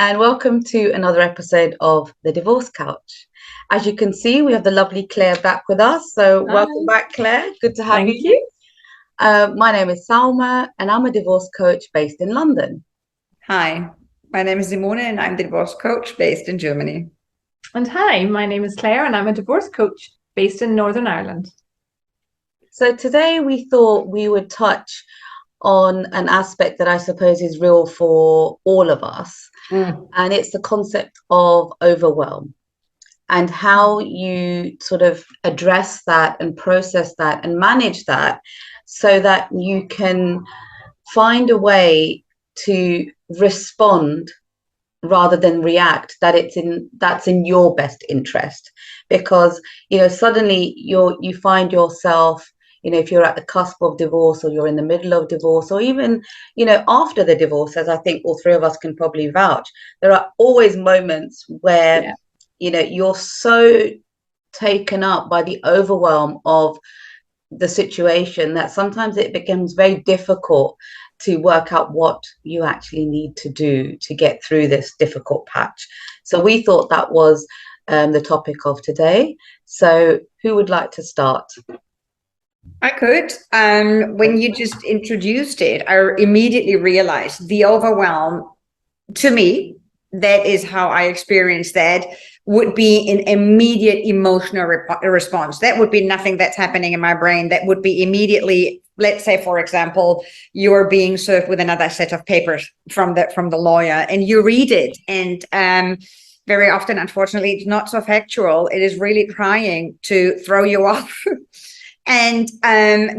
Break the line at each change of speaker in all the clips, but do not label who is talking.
and welcome to another episode of The Divorce Couch. As you can see, we have the lovely Claire back with us. So, welcome
Hi,
back, Claire. Good to have you
thank
here.
you.
My name is Salma, and I'm a divorce coach based in London.
Hi, my name is Simone and I'm the divorce coach based in Germany.
And hi, my name is Claire and I'm a divorce coach based in Northern Ireland.
So, today we thought we would touch on an aspect that I suppose is real for all of us, and it's the concept of overwhelm, and how you sort of address that and process that and manage that so that you can find a way to respond rather than react, that's in your best interest. Because suddenly you find yourself, if you're at the cusp of divorce, or you're in the middle of divorce, or even after the divorce, as I think all three of us can probably vouch, there are always moments where
Yeah.
you're so taken up by the overwhelm of the situation that sometimes it becomes very difficult to work out what you actually need to do to get through this difficult patch. So we thought that was the topic of today. So who would like to start?
I could. When you just introduced it, I immediately realized the overwhelm to me, that is how I experienced that, would be an immediate emotional response. That would be nothing that's happening in my brain. That would be immediately, let's say, for example, you're being served with another set of papers from the lawyer and you read it. And very often, unfortunately, it's not so factual. It is really trying to throw you off. And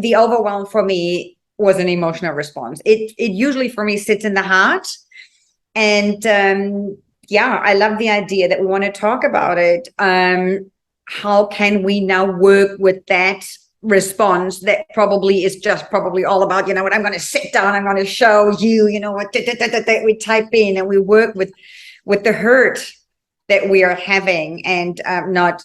the overwhelm for me was an emotional response. It usually for me sits in the heart. And yeah, I love the idea that we want to talk about it. How can we now work with that response that probably is just probably all about, what, I'm going to sit down, I'm going to show you, what we type in and we work with the hurt that we are having, and not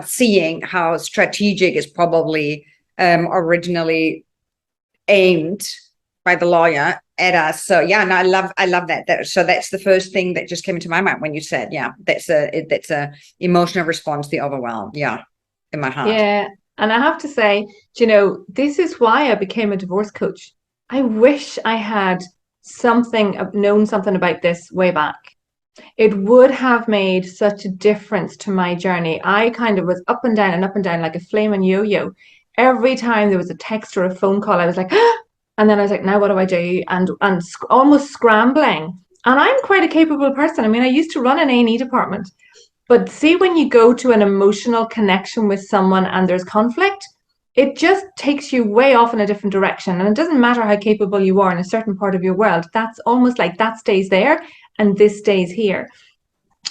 seeing how strategic is probably originally aimed by the lawyer at us. So yeah, no, I love that. So that's the first thing that just came into my mind when you said, yeah, that's a emotional response, the overwhelm. Yeah, in my heart.
Yeah. And I have to say, this is why I became a divorce coach. I wish I had known something about this way back. It would have made such a difference to my journey. I kind of was up and down like a flaming yo-yo. Every time there was a text or a phone call, I was like, and then I was like, now what do I do? And almost scrambling. And I'm quite a capable person. I mean, I used to run an A&E department. But see, when you go to an emotional connection with someone and there's conflict, it just takes you way off in a different direction. And it doesn't matter how capable you are in a certain part of your world. That's almost like that stays there and this stays here.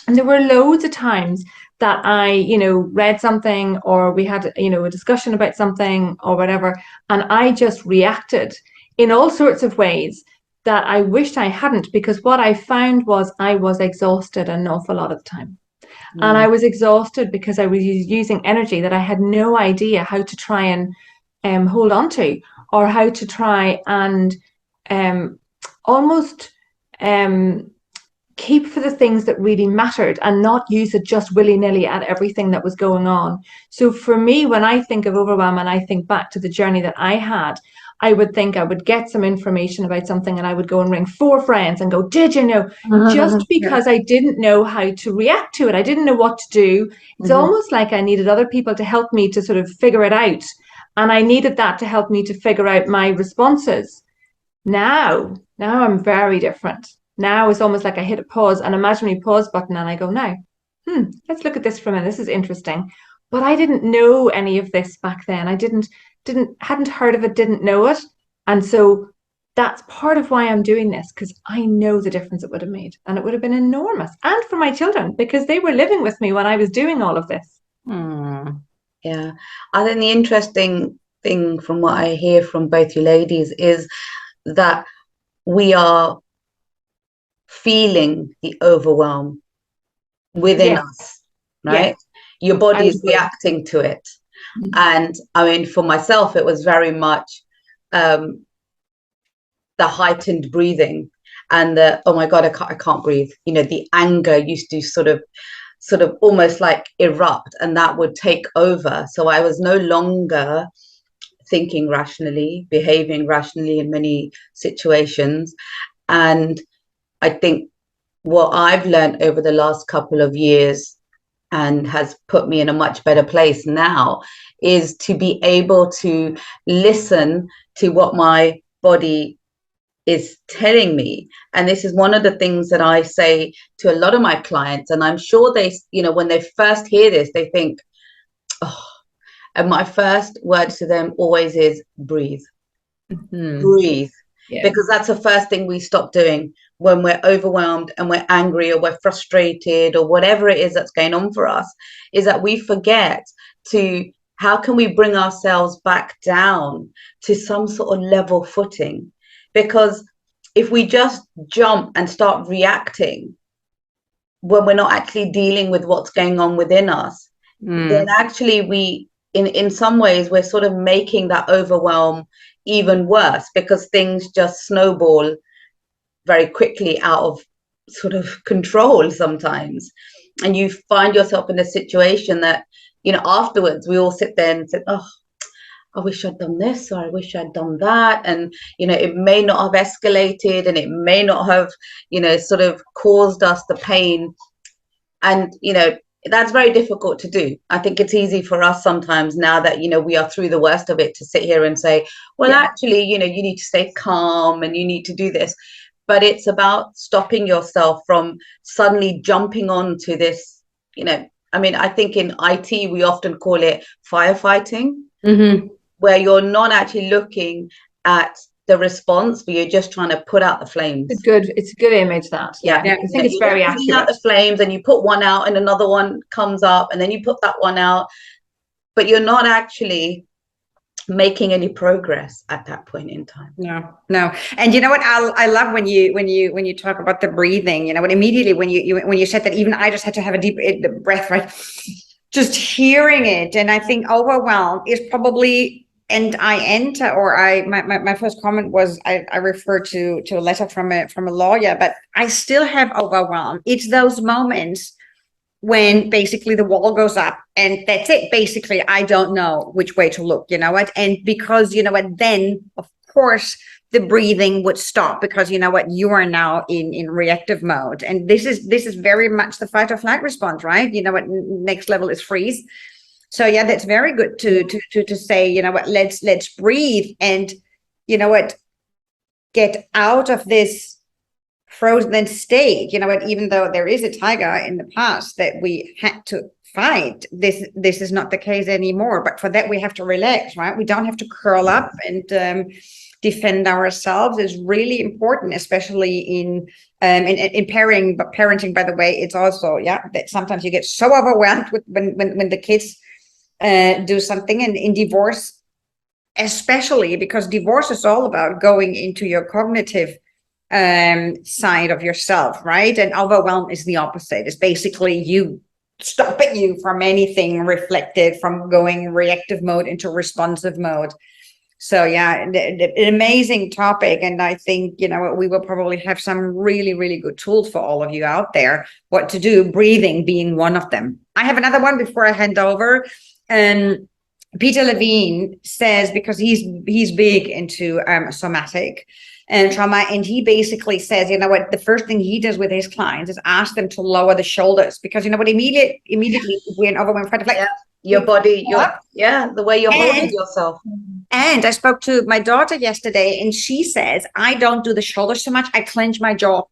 And there were loads of times that I, read something, or we had, a discussion about something or whatever, and I just reacted in all sorts of ways that I wished I hadn't, because what I found was I was exhausted an awful lot of the time. And I was exhausted because I was using energy that I had no idea how to try and hold on to, or how to try and almost keep for the things that really mattered, and not use it just willy-nilly at everything that was going on. So for me, when I think of overwhelm and I think back to the journey that I had, I would think I would get some information about something and I would go and ring 4 friends and go, did you know? Just because I didn't know how to react to it. I didn't know what to do. It's almost like I needed other people to help me to sort of figure it out. And I needed that to help me to figure out my responses. Now I'm very different. Now it's almost like I hit a pause, an imaginary pause button, and I go, now, let's look at this for a minute. This is interesting. But I didn't know any of this back then. I hadn't heard of it, didn't know it. And so that's part of why I'm doing this, because I know the difference it would have made. And it would have been enormous. And for my children, because they were living with me when I was doing all of this.
Yeah. I think the interesting thing from what I hear from both you ladies is that we are feeling the overwhelm within us, right?
Yes.
Your body is reacting to it. And I mean, for myself, it was very much the heightened breathing and the, oh my God, I can't breathe. You know, the anger used to sort of almost like erupt, and that would take over. So I was no longer thinking rationally, behaving rationally in many situations. And I think what I've learned over the last couple of years and has put me in a much better place now is to be able to listen to what my body is telling me. And this is one of the things that I say to a lot of my clients. And I'm sure they, you know, when they first hear this, they think, oh, and my first word to them always is breathe. Breathe. Yeah. Because that's the first thing we stop doing when we're overwhelmed and we're angry or we're frustrated or whatever it is that's going on for us, is that we forget to, how can we bring ourselves back down to some sort of level footing? Because if we just jump and start reacting when we're not actually dealing with what's going on within us, then actually we, in some ways, we're sort of making that overwhelm even worse, because things just snowball very quickly out of sort of control sometimes. And you find yourself in a situation that, you know, afterwards we all sit there and say, oh, I wish I'd done this, or I wish I'd done that. And, you know, it may not have escalated, and it may not have, you know, sort of caused us the pain. And, you know, that's very difficult to do. I think it's easy for us sometimes, now that, you know, we are through the worst of it, to sit here and say, well, actually, you know, you need to stay calm and you need to do this. But it's about stopping yourself from suddenly jumping on to this, you know, I mean, I think in IT, we often call it firefighting, where you're not actually looking at the response, but you're just trying to put out the flames.
It's a good image, that. Yeah. I think it's very accurate.
Putting out the flames, and you put one out and another one comes up, and then you put that one out, but you're not actually making any progress at that point in time.
No. And you know what, I love when you talk about the breathing, you know, when immediately when you said that, even I just had to have a deep breath, right? Just hearing it. And I think overwhelm is probably, and my first comment was I referred to a letter from a lawyer, but I still have overwhelm. It's those moments when basically the wall goes up and that's it. Basically, I don't know which way to look, you know what? And because, you know what, then of course the breathing would stop, because you know what, you are now in reactive mode. And this is very much the fight or flight response, right? You know what, next level is freeze. So yeah, that's very good to say, you know what, let's breathe, and you know what, get out of this frozen state. You know what, even though there is a tiger in the past that we had to fight, this is not the case anymore. But for that, we have to relax, right? We don't have to curl up and defend ourselves. Is really important, especially in parenting. By the way, it's also that sometimes you get so overwhelmed with when the kids do something, and in divorce especially, because divorce is all about going into your cognitive side of yourself, right? And overwhelm is the opposite. It's basically you stopping you from anything reflective, from going reactive mode into responsive mode. So yeah, an amazing topic. And I think, you know, we will probably have some really, really good tools for all of you out there, what to do, breathing being one of them. I have another one before I hand over. And Peter Levine says, because he's big into somatic and trauma, and he basically says, you know what, the first thing he does with his clients is ask them to lower the shoulders, because you know what, immediately we're overwhelmed, like
your body, the way you're holding yourself.
And I spoke to my daughter yesterday, and she says, I don't do the shoulders so much, I clench my jaw.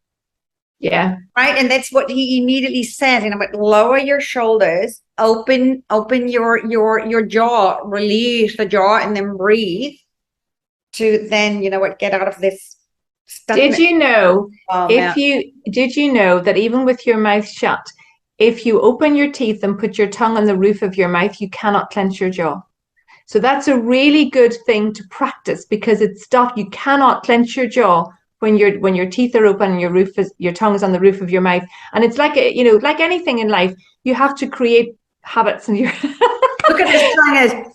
Yeah.
Right. And that's what he immediately says, you know, but lower your shoulders, open your jaw, release the jaw, and then breathe to then, you know what, get out of this stuff.
Did you know that even with your mouth shut, if you open your teeth and put your tongue on the roof of your mouth, you cannot clench your jaw? So that's a really good thing to practice, because it's stuff you cannot clench your jaw when your teeth are open and your tongue is on the roof of your mouth. And it's like like anything in life, you have to create habits in your
look at this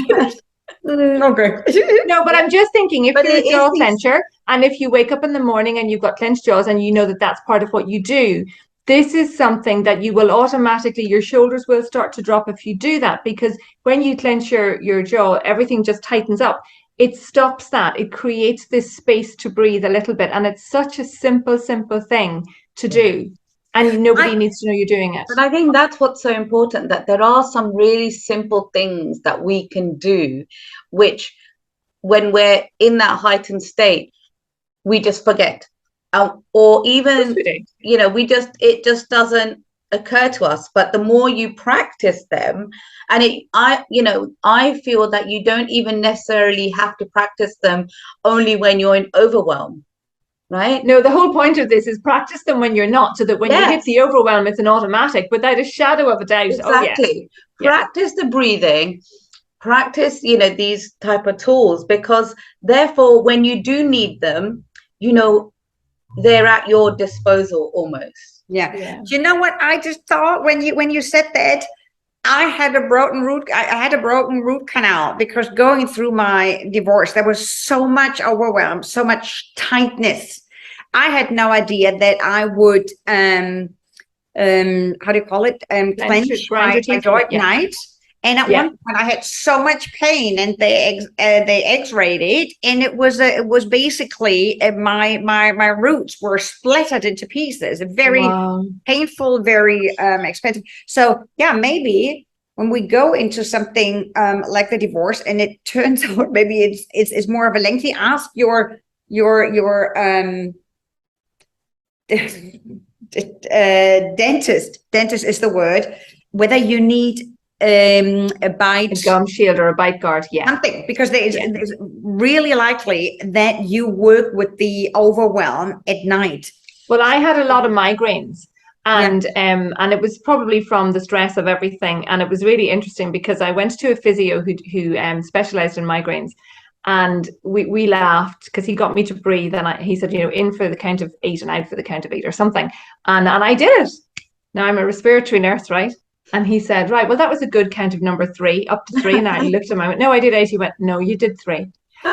tongue. Okay.
No, but I'm just thinking, if
But
you're a
it is
jaw
these,
clencher, and if you wake up in the morning and you've got clenched jaws and you know that that's part of what you do, this is something that you will automatically, your shoulders will start to drop if you do that, because when you clench your jaw, everything just tightens up. It stops that. It creates this space to breathe a little bit. And it's such a simple, simple thing to do. And nobody needs to know you're doing it.
but I think that's what's so important, that there are some really simple things that we can do, which when we're in that heightened state, we just forget. Or even, it just doesn't occur to us. But the more you practice them, and I feel that you don't even necessarily have to practice them only when you're in overwhelm, right?
No, the whole point of this is practice them when you're not, so that when you hit the overwhelm, it's an automatic without a shadow of a doubt.
Exactly. Practice the breathing, practice, these type of tools, because therefore, when you do need them, they're at your disposal almost.
Yeah. Do you know what I just thought when you said that? I had a broken root canal, because going through my divorce, there was so much overwhelm, so much tightness. I had no idea that I would how do you call it? Clench my jaw at night. And at one point, I had so much pain, and they X-rayed it, and it was basically my roots were splattered into pieces. Very painful, very expensive. So yeah, maybe when we go into something like the divorce, and it turns out maybe it's more of a lengthy, ask your dentist is the word, whether you need a
gum shield or a bite guard,
something, because it's really likely that you work with the overwhelm at night.
Well, I had a lot of migraines, and it was probably from the stress of everything. And it was really interesting, because I went to a physio who specialized in migraines, and we laughed, because he got me to breathe, and he said, in for the count of 8 and out for the count of 8 or something, and I did it. Now I'm a respiratory nurse, right? And he said, right, well, that was a good count of number 3, up to 3. And I looked at him, I went, no, I did 8. He went, no, you did 3.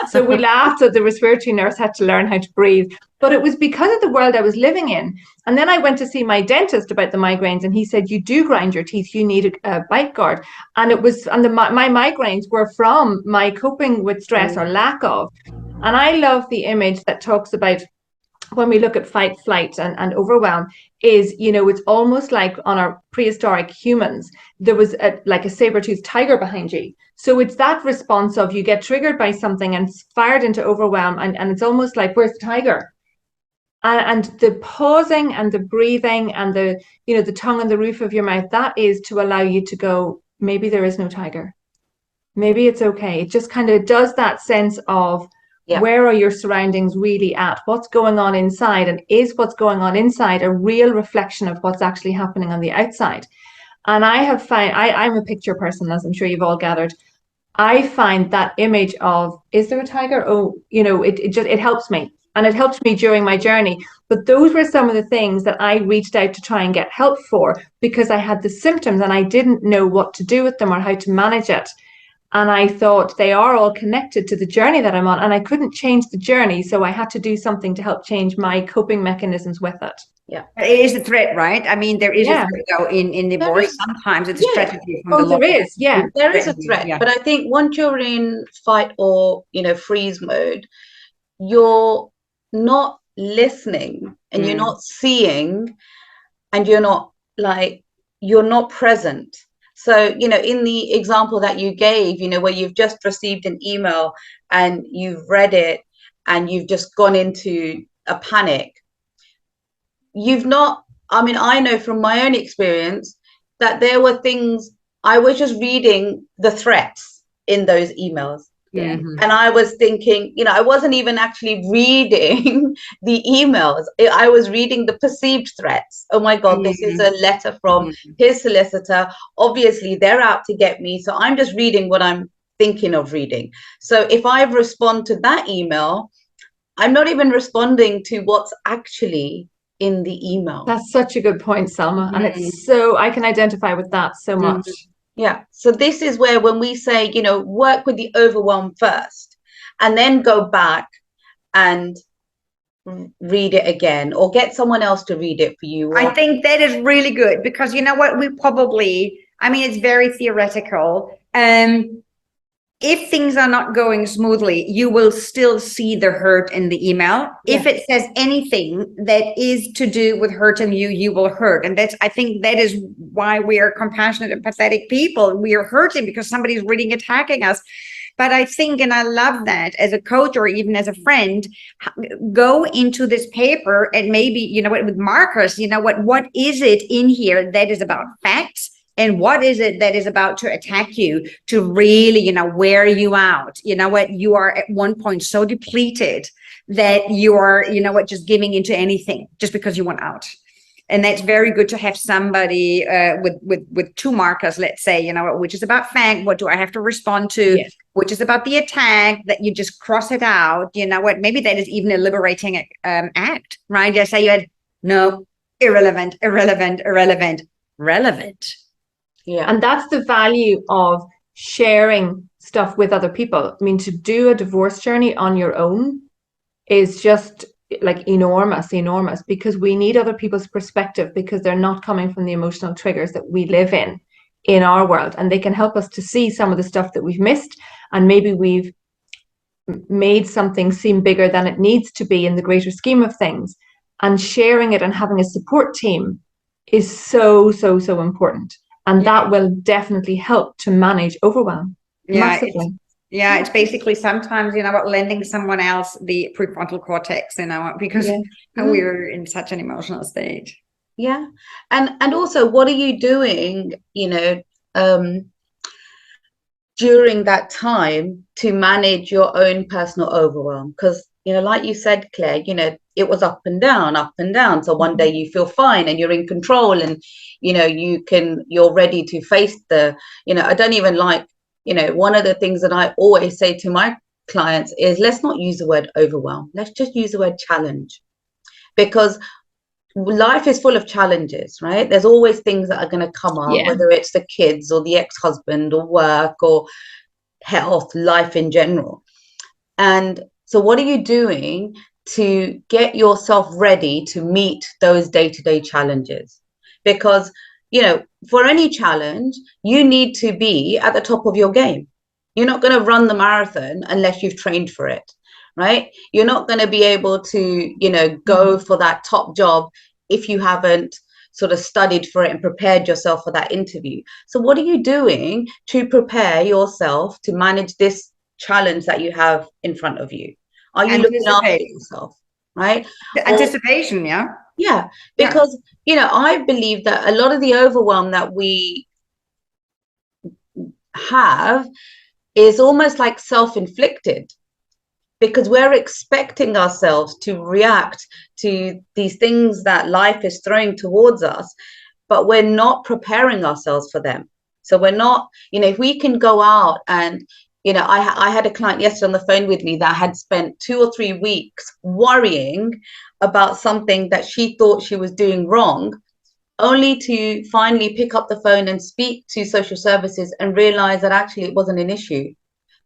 So we laughed that the respiratory nurse had to learn how to breathe. But it was because of the world I was living in. And then I went to see my dentist about the migraines, and he said, you do grind your teeth, you need a bite guard. And my migraines were from my coping with stress or lack of. And I love the image that talks about, when we look at fight, flight, and overwhelm, is, it's almost like on our prehistoric humans, there was like a saber-toothed tiger behind you. So it's that response of, you get triggered by something and fired into overwhelm, and it's almost like, where's the tiger? And the pausing and the breathing and the tongue on the roof of your mouth, that is to allow you to go, maybe there is no tiger. Maybe it's okay. It just kind of does that sense of, where are your surroundings really at? What's going on inside? And is what's going on inside a real reflection of what's actually happening on the outside? And I have found, I'm a picture person, as I'm sure you've all gathered. I find that image of, is there a tiger? Oh, it helps me. And it helped me during my journey. But those were some of the things that I reached out to try and get help for, because I had the symptoms and I didn't know what to do with them or how to manage it. And I thought, they are all connected to the journey that I'm on, and I couldn't change the journey. So I had to do something to help change my coping mechanisms with it.
Yeah. It is a threat, right? I mean, there is a threat, though, in divorce. Sometimes it's a strategy from the law.
There is,
there is a threat. But I think once you're in fight or, freeze mode, you're not listening, and you're not seeing, and you're not present. So, in the example that you gave, where you've just received an email and you've read it and you've just gone into a panic, I know from my own experience that there were things, I was just reading the threats in those emails. And I was thinking, I wasn't even actually reading the emails. I was reading the perceived threats. Oh my God, this is a letter from his solicitor. Obviously, they're out to get me. So I'm just reading what I'm thinking of reading. So if I respond to that email, I'm not even responding to what's actually in the email.
That's such a good point, Selma. And it's so, I can identify with that so much.
Yeah. So this is where when we say, work with the overwhelm first and then go back and read it again or get someone else to read it for you.
I think that is really good because you know what, I mean, it's very theoretical. If things are not going smoothly, you will still see the hurt in the email. If it says anything that is to do with hurting you, you will hurt. And I think that is why we are compassionate and pathetic people. We are hurting because somebody's really attacking us. But I think, and I love that as a coach or even as a friend, go into this paper and maybe, with markers, what is it in here that is about facts? And what is it that is about to attack you, to really, wear you out? You are at one point so depleted that you are, just giving into anything just because you want out. And that's very good to have somebody with two markers, let's say, which is about fact, what do I have to respond to, which is about the attack, that you just cross it out. Maybe that is even a liberating act, right? Just say you had no, irrelevant, relevant.
Yeah. And that's the value of sharing stuff with other people. I mean, to do a divorce journey on your own is just like enormous, because we need other people's perspective, because they're not coming from the emotional triggers that we live in our world. And they can help us to see some of the stuff that we've missed. And maybe we've made something seem bigger than it needs to be in the greater scheme of things. And sharing it and having a support team is so, so, so important. And that will definitely help to manage overwhelm massively.
It's basically sometimes, lending someone else the prefrontal cortex, because we're in such an emotional state.
Yeah. And also, what are you doing, during that time to manage your own personal overwhelm? Because, like you said, Claire, it was up and down. So one day you feel fine and you're in control and, you're ready to face I don't even like, one of the things that I always say to my clients is, let's not use the word overwhelm. Let's just use the word challenge, because life is full of challenges, right? There's always things that are going to come up, whether it's the kids or the ex-husband or work or health, life in general. And so what are you doing to get yourself ready to meet those day-to-day challenges? Because, for any challenge, you need to be at the top of your game. You're not going to run the marathon unless you've trained for it, right? You're not going to be able to, go for that top job if you haven't sort of studied for it and prepared yourself for that interview. So what are you doing to prepare yourself to manage this challenge that you have in front of you? Are you looking after yourself, right?
Anticipation,
Yeah, because, I believe that a lot of the overwhelm that we have is almost like self-inflicted, because we're expecting ourselves to react to these things that life is throwing towards us, but we're not preparing ourselves for them. So we're not, if we can go out and, I had a client yesterday on the phone with me that had spent 2 or 3 weeks worrying about something that she thought she was doing wrong, only to finally pick up the phone and speak to social services and realize that actually it wasn't an issue.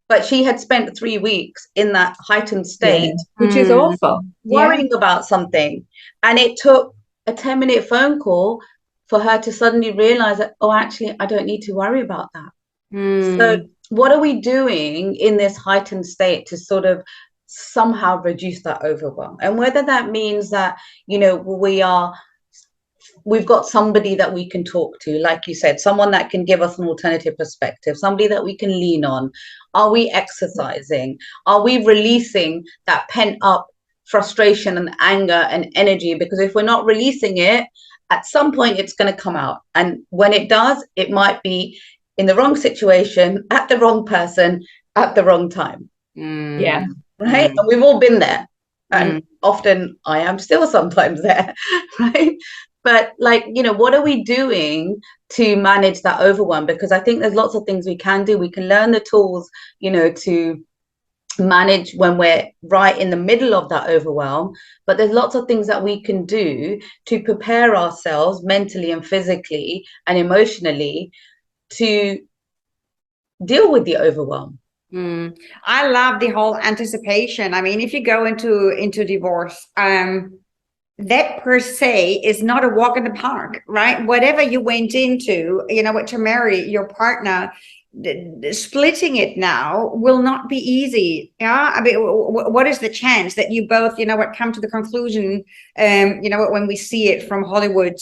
But she had spent 3 weeks in that heightened state,
which is awful,
worrying about something. And it took a 10-minute phone call for her to suddenly realize that, oh, actually, I don't need to worry about that. So what are we doing in this heightened state to sort of somehow reduce that overwhelm? And whether that means that, we've got somebody that we can talk to, like you said, someone that can give us an alternative perspective, somebody that we can lean on. Are we exercising? Are we releasing that pent up frustration and anger and energy? Because if we're not releasing it, at some point it's going to come out. And when it does, it might be in the wrong situation, at the wrong person, at the wrong time.
Yeah.
Right? And we've all been there. And often I am still sometimes there, right? But what are we doing to manage that overwhelm? Because I think there's lots of things we can do. We can learn the tools, to manage when we're right in the middle of that overwhelm. But there's lots of things that we can do to prepare ourselves mentally and physically and emotionally to deal with the overwhelm.
I love the whole anticipation. I mean, if you go into divorce, that per se is not a walk in the park, right? Whatever you went into, to marry your partner, splitting it now will not be easy. Yeah, I mean, what is the chance that you both, come to the conclusion, when we see it from Hollywood,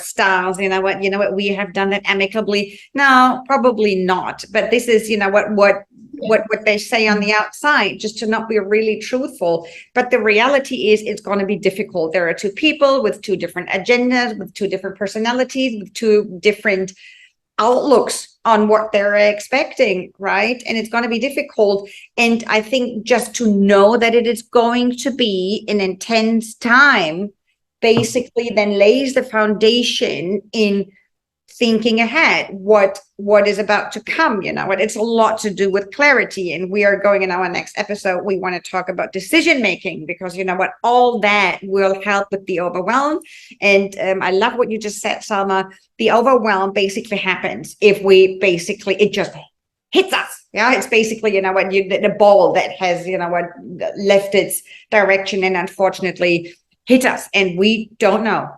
stars, we have done that amicably? No, probably not. But this is, what they say on the outside, just to not be really truthful. But the reality is it's going to be difficult. There are two people with two different agendas, with two different personalities, with two different outlooks on what they're expecting, right? And it's going to be difficult. And I think just to know that it is going to be an intense time basically then lays the foundation in thinking ahead, what is about to come. It's a lot to do with clarity. And we are going in our next episode, we want to talk about decision making, because all that will help with the overwhelm. And I love what you just said, Salma. The overwhelm basically happens if it just hits us. Yeah, it's basically the ball that has left its direction and unfortunately hit us, and we don't know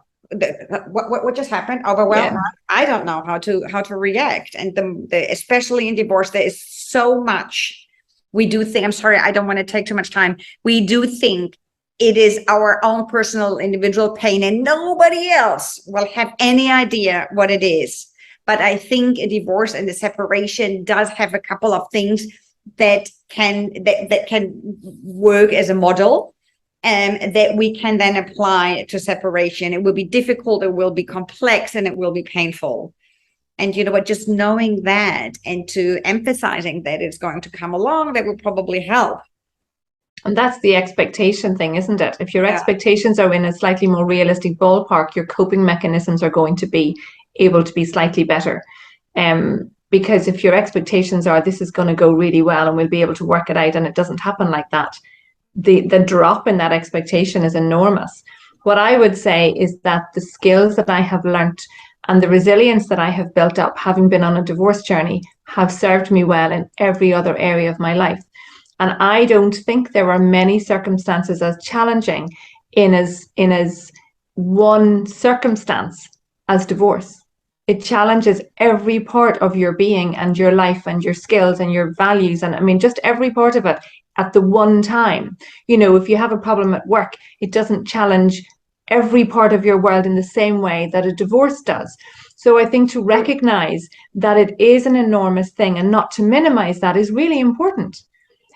what just happened. Overwhelmed. Yeah. I don't know how to react. And especially in divorce, there is so much we do think. I'm sorry, I don't want to take too much time. We do think it is our own personal individual pain, and nobody else will have any idea what it is. But I think a divorce and a separation does have a couple of things that can work as a model. That we can then apply to separation. It will be difficult, it will be complex, and it will be painful. And just knowing that and to emphasizing that it's going to come along, that will probably help.
And that's the expectation thing, isn't it? If your expectations are in a slightly more realistic ballpark, your coping mechanisms are going to be able to be slightly better. Because if your expectations are, this is going to go really well and we'll be able to work it out, and it doesn't happen like that, the drop in that expectation is enormous. What I would say is that the skills that I have learnt and the resilience that I have built up, having been on a divorce journey, have served me well in every other area of my life. And I don't think there are many circumstances as challenging in as one circumstance as divorce. It challenges every part of your being and your life and your skills and your values. And I mean, just every part of it at the one time. If you have a problem at work, it doesn't challenge every part of your world in the same way that a divorce does. So I think to recognize that it is an enormous thing and not to minimize that is really important.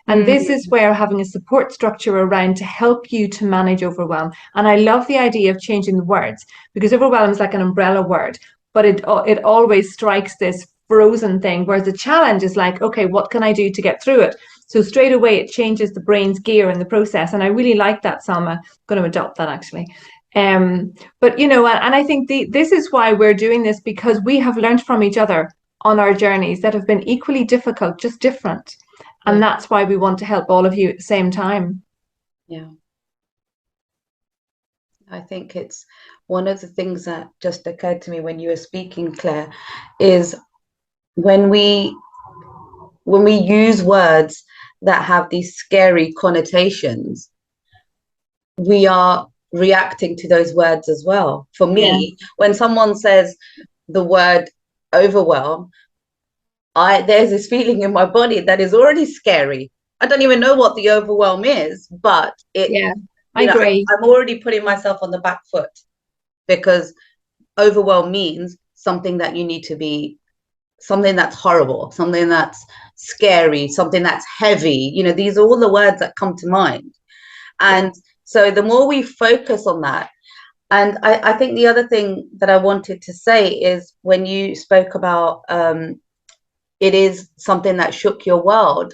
And this is where having a support structure around to help you to manage overwhelm. And I love the idea of changing the words, because overwhelm is like an umbrella word, but it always strikes this frozen thing, whereas the challenge is like, okay, what can I do to get through it? So straight away, it changes the brain's gear in the process. And I really like that, Salma. I'm going to adopt that, actually. But, and I think this is why we're doing this, because we have learned from each other on our journeys that have been equally difficult, just different. And that's why we want to help all of you at the same time.
Yeah. I think it's one of the things that just occurred to me when you were speaking, Claire, is when we use words that have these scary connotations, we are reacting to those words as well. For me, when someone says the word overwhelm, there's this feeling in my body that is already scary. I don't even know what the overwhelm is, but I agree. I'm already putting myself on the back foot, because overwhelm means something that you need to be, something that's horrible, something that's scary, something that's heavy. These are all the words that come to mind. And so the more we focus on that, and I think the other thing that I wanted to say is when you spoke about it is something that shook your world.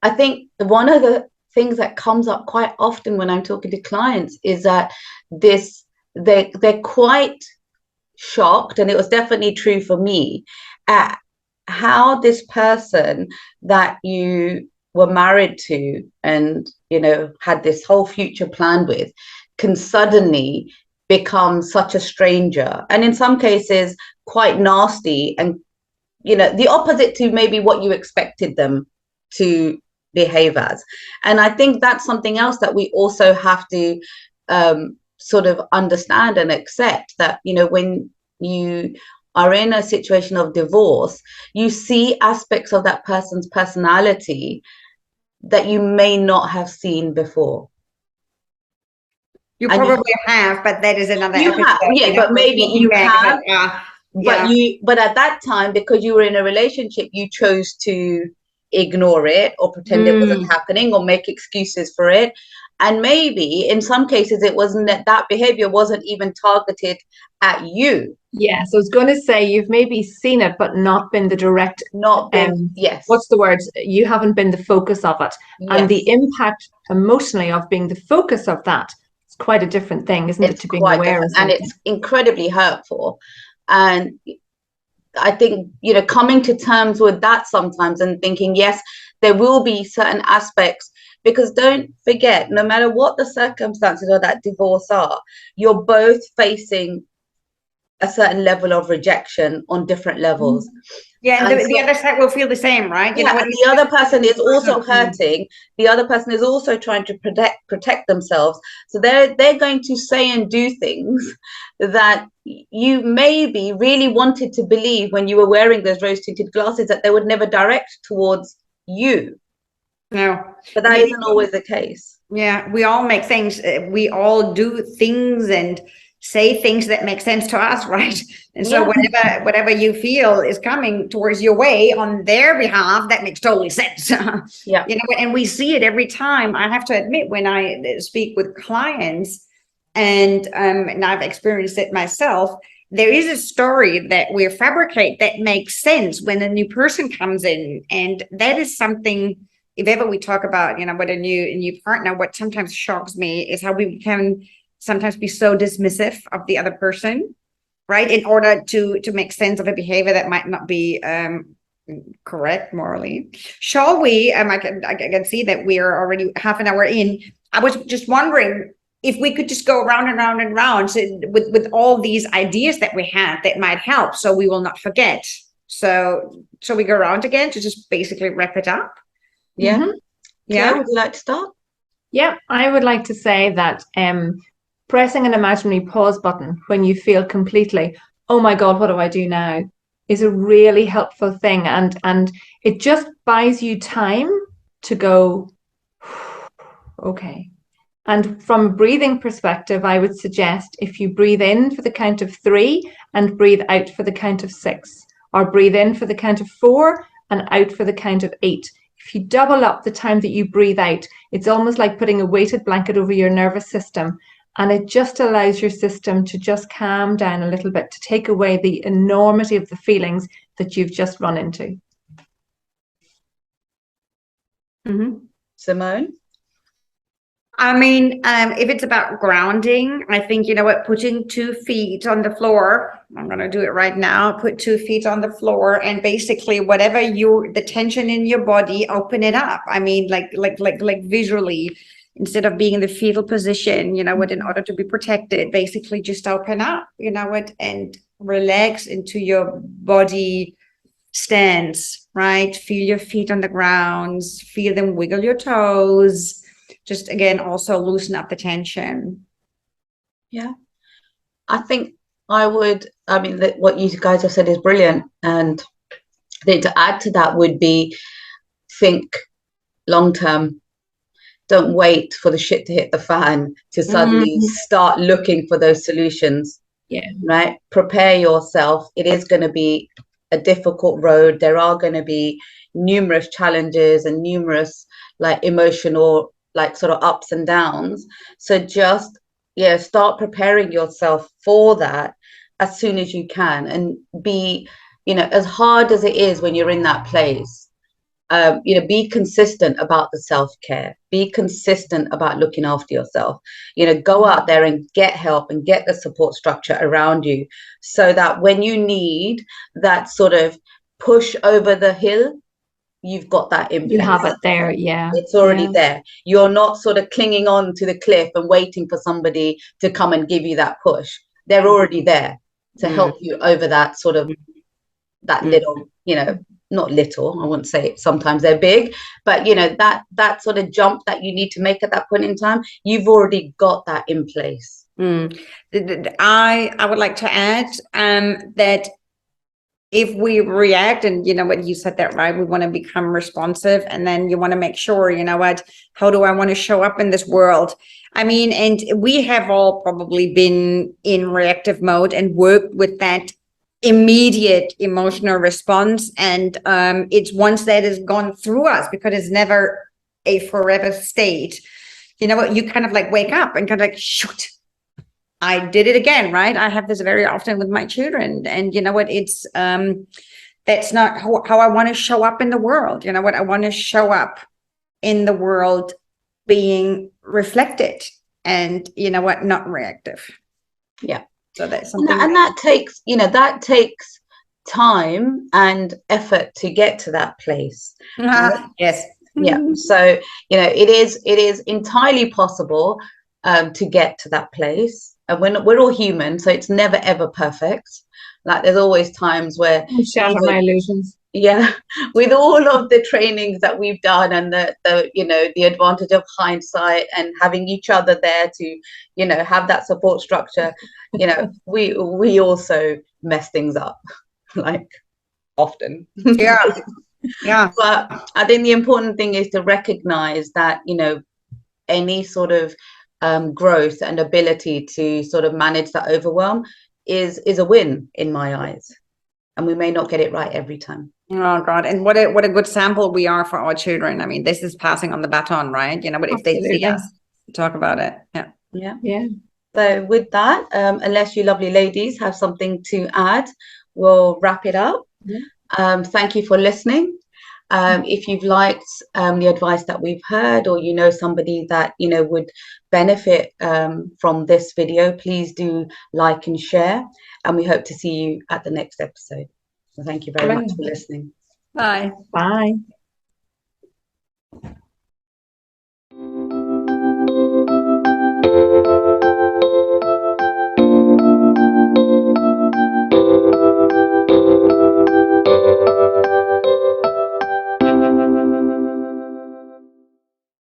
I think one of the things that comes up quite often when I'm talking to clients is that they're quite shocked, and it was definitely true for me, at how this person that you were married to and had this whole future planned with can suddenly become such a stranger, and in some cases quite nasty, and the opposite to maybe what you expected them to behave as. And I think that's something else that we also have to sort of understand and accept, that when you are in a situation of divorce, you see aspects of that person's personality that you may not have seen before.
You probably have, but that is another episode.
Yeah, but maybe you have. But at that time, because you were in a relationship, you chose to ignore it or pretend it wasn't happening or make excuses for it. And maybe in some cases it wasn't, that behavior wasn't even targeted at you.
Yeah, so I was going to say, you've maybe seen it, but not been the direct.
Yes.
What's the word? You haven't been the focus of it. Yes. And the impact emotionally of being the focus of that is quite a different thing, isn't it? To being aware of something.
And it's incredibly hurtful. And I think, coming to terms with that sometimes and thinking, yes, there will be certain aspects, because don't forget, no matter what the circumstances of that divorce are, you're both facing a certain level of rejection on different levels.
Yeah, and the other side will feel the same, right?
Yeah, and the other person is also hurting. The other person is also trying to protect themselves. So they're going to say and do things that you maybe really wanted to believe when you were wearing those rose-tinted glasses that they would never direct towards you.
No.
But that isn't always the case.
Yeah, we all make things, we all do things and say things that make sense to us, right? And so whatever you feel is coming towards your way on their behalf, that makes totally sense.
Yeah.
And we see it every time. I have to admit, when I speak with clients, and I've experienced it myself, there is a story that we fabricate that makes sense when a new person comes in. And that is something, if ever we talk about, with a new partner, what sometimes shocks me is how we can sometimes be so dismissive of the other person, right? In order to make sense of a behavior that might not be correct morally. Shall we, I can see that we are already half an hour in. I was just wondering if we could just go around and round and round, so with all these ideas that we have that might help, so we will not forget. So shall we go around again to just basically wrap it up?
Yeah. Mm-hmm. Yeah. Claire, would you like to start?
Yeah, I would like to say that pressing an imaginary pause button when you feel completely, oh my God, what do I do now, is a really helpful thing. And it just buys you time to go, okay. And from a breathing perspective, I would suggest if you breathe in for the count of 3 and breathe out for the count of 6, or breathe in for the count of 4 and out for the count of 8. If you double up the time that you breathe out, it's almost like putting a weighted blanket over your nervous system. And it just allows your system to just calm down a little bit, to take away the enormity of the feelings that you've just run into.
Mm-hmm. Simone?
I mean, if it's about grounding, I think, putting 2 feet on the floor, I'm going to do it right now, put 2 feet on the floor, and basically whatever the tension in your body, open it up. I mean, like visually, instead of being in the fetal position, in order to be protected, basically just open up, and relax into your body stance, right? Feel your feet on the ground, feel them wiggle your toes. Just again, also loosen up the tension.
Yeah, I think what you guys have said is brilliant. And I think to add to that would be, think long term. Don't wait for the shit to hit the fan to suddenly start looking for those solutions.
Yeah.
Right? Prepare yourself. It is going to be a difficult road. There are going to be numerous challenges and numerous emotional sort of ups and downs. So just start preparing yourself for that as soon as you can, and be as hard as it is when you're in that place, be consistent about the self-care, be consistent about looking after yourself, go out there and get help and get the support structure around you, so that when you need that sort of push over the hill, you've got that in
You
place.
have it there, yeah.
It's already there. You're not sort of clinging on to the cliff and waiting for somebody to come and give you that push. They're already there to help you over that sort of, that little, you know, not little, I wouldn't say, sometimes they're big, but you know, that sort of jump that you need to make at that point in time, you've already got that in place.
I would like to add that if we react, and you know what, you said that right, we want to become responsive, and then you want to make sure, you know what, how do I want to show up in this world? I mean, and we have all probably been in reactive mode and worked with that immediate emotional response, and it's once that has gone through us, because it's never a forever state, you know what, you kind of like wake up and kind of like, shoot, I did it again, right? I have this very often with my children, and you know what, it's that's not how I want to show up in the world. You know what, I want to show up in the world being reflected, and you know what, not reactive.
Yeah.
So that's something,
and that takes, you know, that takes time and effort to get to that place. Right?
Yes.
Yeah. So, you know, it is entirely possible to get to that place. And we're all human, so it's never ever perfect. Like there's always times where
Shatter my illusions.
Yeah, with all of the trainings that we've done, and the you know, the advantage of hindsight and having each other there to, you know, have that support structure, you know, we also mess things up, like often.
Yeah.
But I think the important thing is to recognize that, you know, any sort of growth and ability to sort of manage that overwhelm is a win in my eyes. And we may not get it right every time.
Oh God. And what a good sample we are for our children. I mean, this is passing on the baton, right? You know, but if they see us talk about it.
Yeah. So with that, unless you lovely ladies have something to add, we'll wrap it up. Thank you for listening. If you've liked the advice that we've heard, or you know somebody that, you know, would benefit from this video, please do like and share, and we hope to see you at the next episode. So thank you very much for listening.
Bye.
Bye.